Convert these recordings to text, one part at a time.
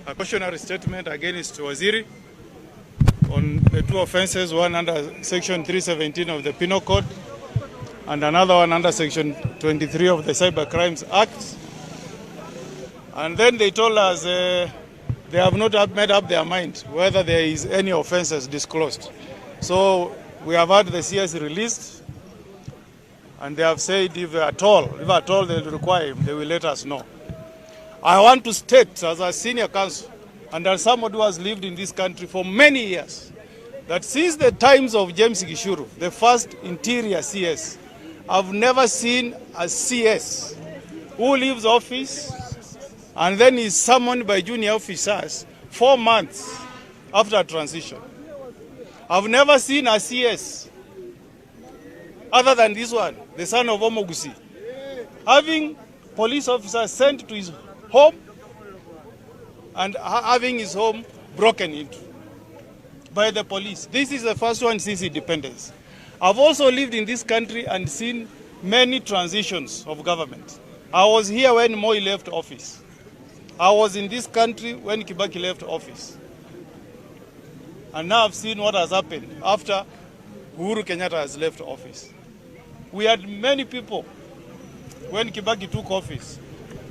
a cautionary statement against Waziri on the two offenses, one under Section 317 of the Penal Code and another one under Section 23 of the Cyber Crimes Act. And then they told us they have not made up their mind whether there is any offenses disclosed. So we have had the CS released, and they have said if at all they require him, they will let us know. I want to state as a senior counsel and as someone who has lived in this country for many years that since the times of James Gishuru, the first interior CS, I've never seen a CS who leaves office and then is summoned by junior officers 4 months after transition. I've never seen a CS other than this one, the son of Omogusi, having police officers sent to his home and having his home broken into by the police. This is the first one since independence. I've also lived in this country and seen many transitions of government. I was here when Moi left office. I was in this country when Kibaki left office. And now I've seen what has happened after Uhuru Kenyatta has left office. We had many people when Kibaki took office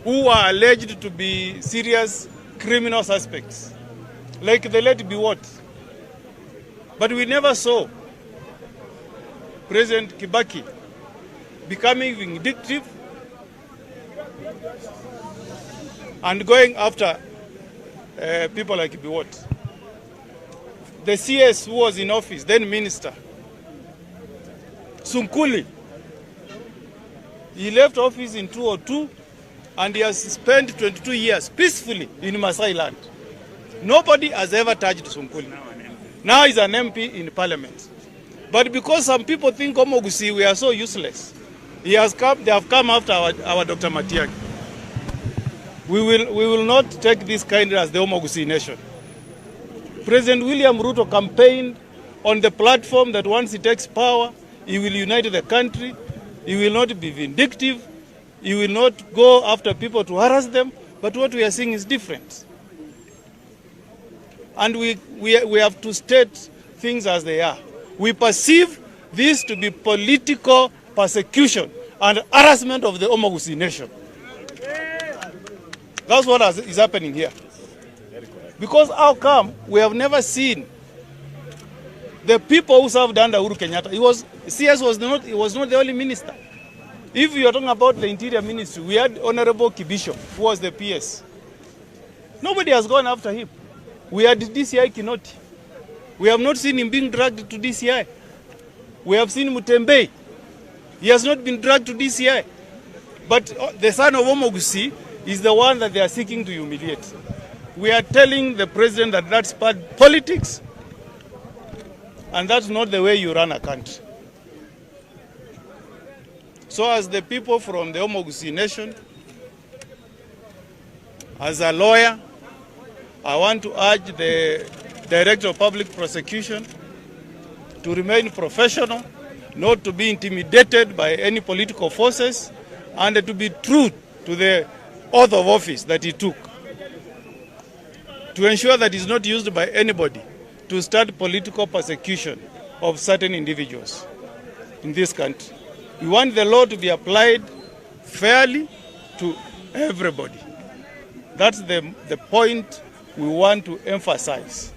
who were alleged to be serious criminal suspects, like the late Biwott. But we never saw President Kibaki becoming vindictive and going after people like Biwott. The CS who was in office, then Minister Sunkuli, he left office in 2002 and he has spent 22 years peacefully in Masai land. Nobody has ever touched Sunkuli. Now he's an MP in parliament. But because some people think Omogusi, we are so useless, they have come after our Dr. Matiangi. We will not take this kind as the Omogusi nation. President William Ruto campaigned on the platform that once he takes power, he will unite the country, he will not be vindictive, he will not go after people to harass them, but what we are seeing is different. And we have to state things as they are. We perceive this to be political persecution and harassment of the Omogusi nation. That's what is happening here. Because how come we have never seen the people who served under Uhuru Kenyatta? CS was not the only minister. If you are talking about the Interior Ministry, we had Honorable Kibisho, who was the PS. Nobody has gone after him. We had DCI Kinoti. We have not seen him being dragged to DCI. We have seen Mutembei. He has not been dragged to DCI. But the son of Omogusi is the one that they are seeking to humiliate. We are telling the president that that's bad politics, and that's not the way you run a country. So as the people from the Omogusi nation, as a lawyer, I want to urge the Director of Public Prosecution to remain professional, not to be intimidated by any political forces, and to be true to the oath of office that he took, to ensure that it's not used by anybody to start political persecution of certain individuals in this country. We want the law to be applied fairly to everybody. That's the point we want to emphasize.